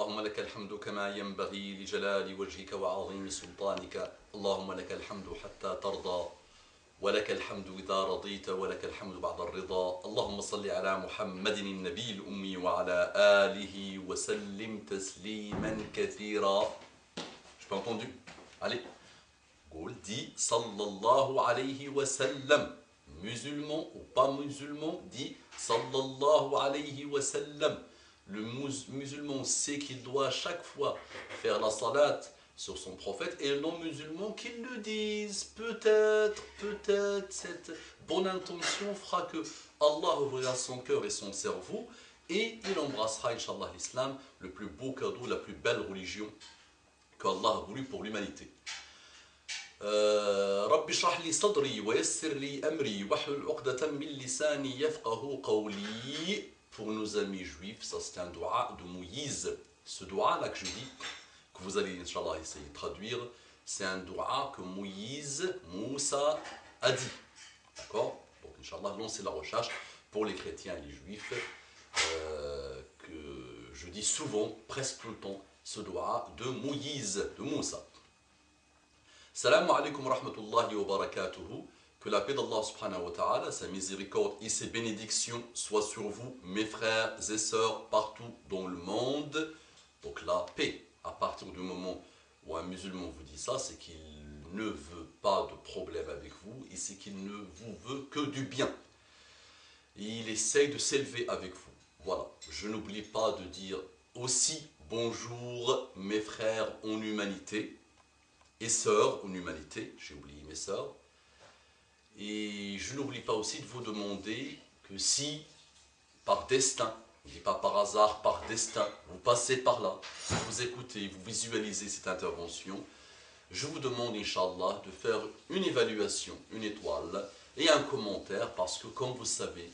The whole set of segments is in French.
اللهم لك الحمد كما ينبغي لجلال وجهك وعظيم سلطانك اللهم لك الحمد حتى ترضى ولك الحمد إذا رضيت ولك الحمد بعد الرضا اللهم صل على محمد النبي الأمي وعلى آله وسلم تسليما كثيرا. Je pas entendu. Allez. Goul dit sallallahu alayhi wa sallam. Musulman ou pas musulman dit sallallahu alayhi wa sallam. Le musulman sait qu'il doit chaque fois faire la salat sur son prophète et les non-musulmans qu'ils le disent. Peut-être cette bonne intention fera que Allah ouvrira son cœur et son cerveau et il embrassera, Inch'Allah, l'islam, le plus beau cadeau, la plus belle religion qu'Allah a voulu pour l'humanité. رب اشرح لي صدري ويسر لي أمري واحلل عقدة من لساني يفقهوا قولي. Pour nos amis juifs, ça c'est un dua de Moïse. Ce dua là que je dis, que vous allez Inch'Allah essayer de traduire, c'est un dua que Moïse, Moussa a dit. D'accord? Donc Inch'Allah, lancez la recherche pour les chrétiens et les juifs, que je dis souvent, presque tout le temps, ce dua de Moïse, de Moussa. Salam alaikum wa rahmatullahi wa barakatuhu. Que la paix d'Allah subhanahu wa ta'ala, sa miséricorde et ses bénédictions soient sur vous, mes frères et sœurs, partout dans le monde. Donc la paix, à partir du moment où un musulman vous dit ça, c'est qu'il ne veut pas de problème avec vous et c'est qu'il ne vous veut que du bien. Et il essaye de s'élever avec vous. Voilà, je n'oublie pas de dire aussi bonjour mes frères en humanité et sœurs en humanité, j'ai oublié mes sœurs. Et je n'oublie pas aussi de vous demander que si, par destin, je ne dis pas par hasard, par destin, vous passez par là, vous écoutez, vous visualisez cette intervention, je vous demande, Inch'Allah, de faire une évaluation, une étoile et un commentaire, parce que, comme vous savez,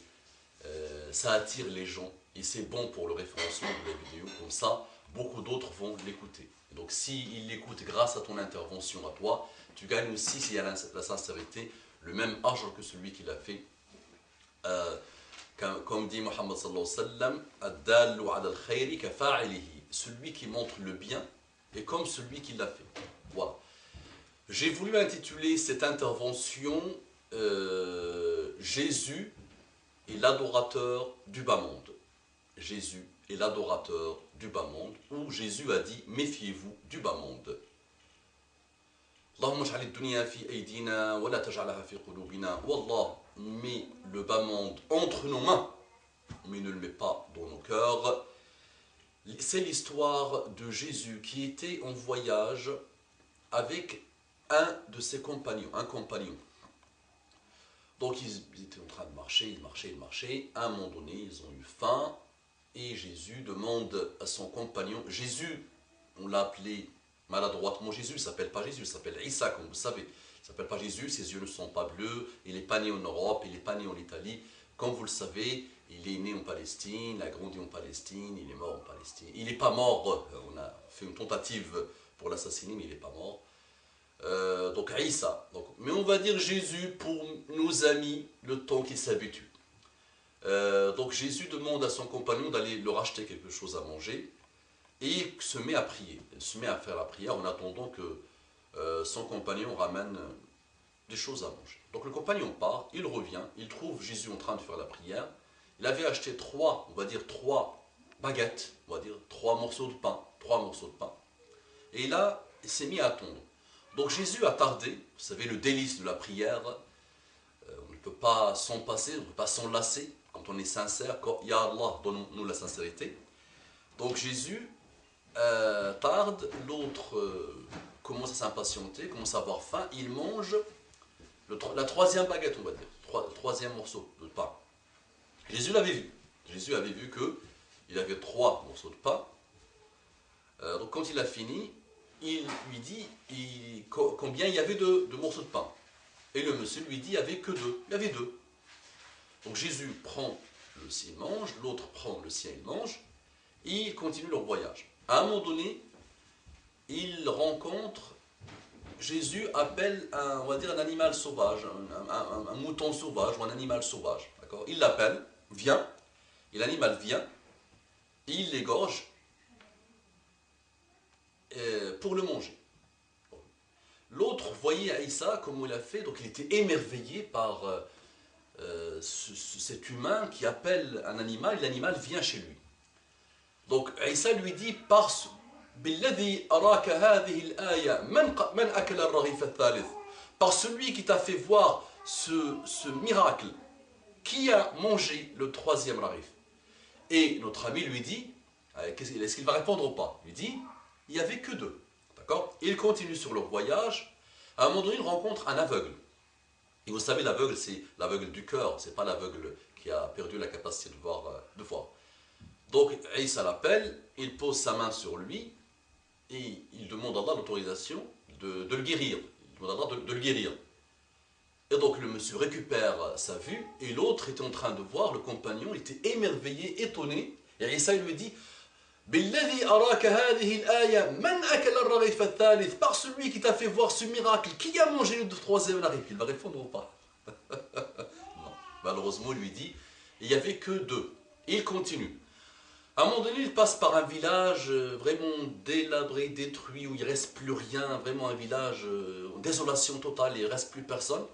ça attire les gens et c'est bon pour le référencement de la vidéo, comme ça, beaucoup d'autres vont l'écouter. Donc, s'ils l'écoutent grâce à ton intervention à toi, tu gagnes aussi, s'il y a la sincérité, le même argent que celui qui l'a fait. Comme dit Muhammad sallallahu alayhi wa sallam, celui qui montre le bien est comme celui qui l'a fait. Voilà. J'ai voulu intituler cette intervention Jésus est l'adorateur du bas monde. Jésus est l'adorateur du bas monde, où Jésus a dit méfiez-vous du bas monde. Allahumma ij'al ad-dunya fi aydina wa la taj'alha fi qulubina. Wallah, mets le bas monde entre nos mains, mais ne le mets pas dans nos cœurs. C'est l'histoire de Jésus qui était en voyage avec un de ses compagnons, un compagnon. Donc ils étaient en train de marcher, ils marchaient. À un moment donné, ils ont eu faim et Jésus demande à son compagnon. Jésus, on l'a appelé maladroitement Jésus, il ne s'appelle pas Jésus, il s'appelle Issa, comme vous savez. Il ne s'appelle pas Jésus, ses yeux ne sont pas bleus, il n'est pas né en Europe, il n'est pas né en Italie. Comme vous le savez, il est né en Palestine, il a grandi en Palestine, il est mort en Palestine. Il n'est pas mort, on a fait une tentative pour l'assassiner, mais il n'est pas mort. Donc Issa, mais on va dire Jésus pour nos amis, le temps qu'ils s'habituent. Donc Jésus demande à son compagnon d'aller leur acheter quelque chose à manger. Et il se met à prier, il se met à faire la prière en attendant que son compagnon ramène des choses à manger. Donc le compagnon part, il revient, il trouve Jésus en train de faire la prière. Il avait acheté trois baguettes, trois morceaux de pain, Et là, il s'est mis à attendre. Donc Jésus a tardé, vous savez le délice de la prière, on ne peut pas s'en passer, on ne peut pas s'en lasser quand on est sincère, quand Ya Allah, donne-nous la sincérité. Donc Jésus tarde, l'autre commence à s'impatienter, commence à avoir faim, il mange la troisième baguette, on va dire, le troisième morceau de pain. Jésus l'avait vu. Jésus avait vu qu'il avait 3 morceaux de pain. Donc quand il a fini, il lui dit combien il y avait de morceaux de pain. Et le monsieur lui dit il n'y avait que 2. Il y avait 2. Donc Jésus prend le sien, il mange, l'autre prend le sien, il mange, et ils continuent leur voyage. À un moment donné, il rencontre, Jésus appelle un animal sauvage, un mouton sauvage ou un animal sauvage. Il l'appelle, vient, et l'animal vient, et il l'égorge, pour le manger. L'autre voyait Issa comment il a fait, donc il était émerveillé par cet humain qui appelle un animal, et l'animal vient chez lui. Donc Issa lui dit, par celui qui t'a fait voir ce miracle, qui a mangé le troisième rarif? Et notre ami lui dit, est-ce qu'il va répondre ou pas? Il lui dit, il n'y avait que deux. D'accord? Il continue sur leur voyage. À un moment donné, il rencontre un aveugle. Et vous savez, l'aveugle, c'est l'aveugle du cœur, c'est pas l'aveugle qui a perdu la capacité de voir. Donc, Issa l'appelle, il pose sa main sur lui, et il demande à Allah l'autorisation de le guérir. Il demande à Allah de le guérir. Et donc, le monsieur récupère sa vue, et l'autre était en train de voir, le compagnon était émerveillé, étonné, et Issa lui dit, par celui qui t'a fait voir ce miracle, qui a mangé le troisième rarif? Il va répondre ou pas? Non. Malheureusement, il lui dit, il n'y avait que deux. Et il continue. À un moment donné, il passe par un village vraiment délabré, détruit, où il ne reste plus rien, vraiment un village en désolation totale, il ne reste plus personne.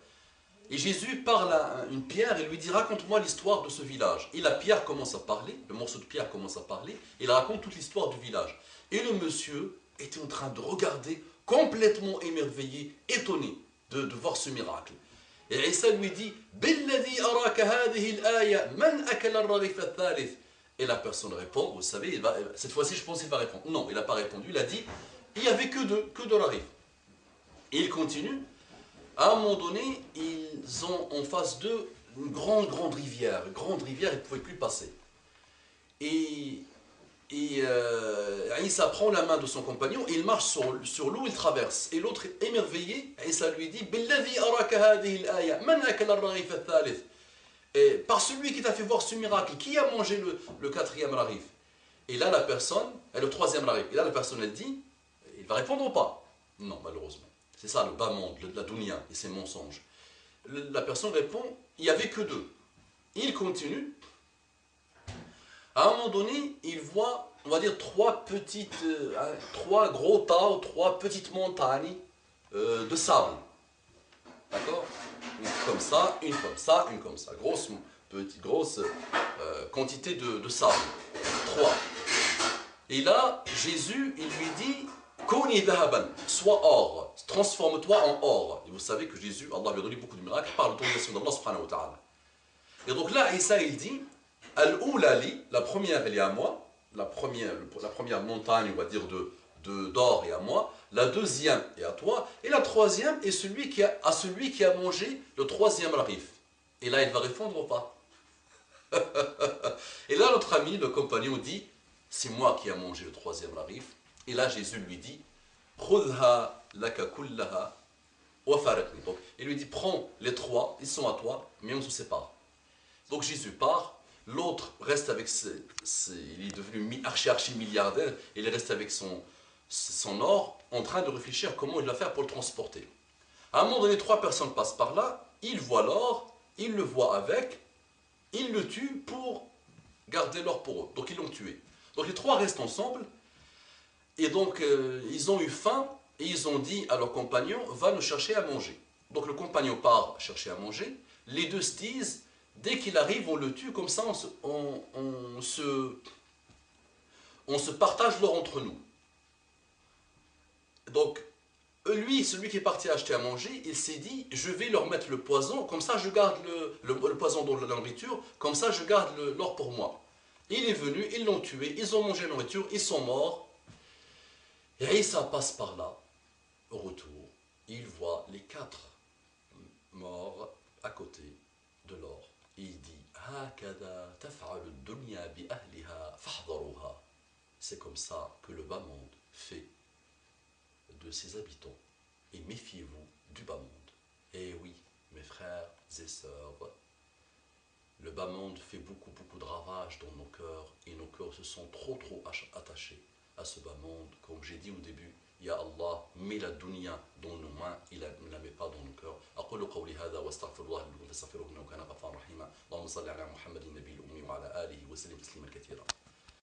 Et Jésus parle à une pierre et lui dit, raconte-moi l'histoire de ce village. Et la pierre commence à parler, le morceau de pierre commence à parler, et il raconte toute l'histoire du village. Et le monsieur était en train de regarder, complètement émerveillé, étonné de voir ce miracle. Et Issa lui dit, et la personne répond, vous savez, cette fois-ci je pense qu'il va répondre. Non, il n'a pas répondu, il a dit, il n'y avait que deux rarifs. Et il continue. À un moment donné, ils ont en face d'eux une grande rivière. Une grande rivière, ils ne pouvaient plus passer. Et Issa prend la main de son compagnon et il marche sur l'eau, il traverse. Et l'autre est émerveillé, Issa lui dit, par celui qui t'a fait voir ce miracle, qui a mangé le quatrième rarif? Et là, la personne, le troisième rarif, et là, la personne, elle dit, il va répondre ou pas? Non, malheureusement. C'est ça le bas monde, la dunya et ses mensonges. La personne répond, il n'y avait que deux. Il continue. À un moment donné, il voit, on va dire, trois gros tas ou trois petites montagnes de sable. D'accord? Une comme ça, une comme ça, une comme ça. Grosse quantité de sable. Trois. Et là, Jésus, il lui dit, Koni dhahaban, sois or, transforme-toi en or. Et vous savez que Jésus, Allah lui a donné beaucoup de miracles par l'autorisation d'Allah subhanahu wa ta'ala. Et donc là, Issa il dit, Al-Oulali, la première elle est à moi, la première montagne, on va dire, d'or est à moi, la deuxième est à toi, et la troisième est celui qui a mangé le troisième rarif. Et là, il va répondre ou pas? Et là, notre ami, le compagnon, dit, c'est moi qui ai mangé le troisième rarif. Et là, Jésus lui dit, khudha laka kullaha wa faraqni. Donc, il lui dit, prends les trois, ils sont à toi, mais on se sépare. Donc Jésus part, l'autre reste avec il est devenu archi milliardaire, il reste avec son or, en train de réfléchir comment il va faire pour le transporter. À un moment donné, trois personnes passent par là, ils voient l'or, ils le voient avec, ils le tuent pour garder l'or pour eux. Donc ils l'ont tué. Donc les trois restent ensemble. Et donc, ils ont eu faim et ils ont dit à leur compagnon, va nous chercher à manger. Donc le compagnon part chercher à manger. Les deux se disent, dès qu'il arrive, on le tue, comme ça on se partage l'or entre nous. Donc, lui, celui qui est parti acheter à manger, il s'est dit, je vais leur mettre le poison, comme ça je garde le poison dans la nourriture, comme ça je garde l'or pour moi. Il est venu, ils l'ont tué, ils ont mangé la nourriture, ils sont morts. Et Issa passe par là, au retour, il voit les quatre morts à côté de l'or. Et il dit, c'est comme ça que le bas monde fait de ses habitants. Et méfiez-vous du bas monde. Et oui, mes frères et sœurs, le bas monde fait beaucoup de ravages dans nos cœurs, et nos cœurs se sont trop attachés à ce bas monde. Comme j'ai dit au début, Ya Allah, mets la dunya dans nos mains, il ne la met pas dans nos cœurs. أقول قولي هذا واستغفر الله لكم فاستغفروه إنه كان غفارا رحيما. اللهم صل على محمد النبي الأمي وعلى آله وسلم تسليما كثيرا.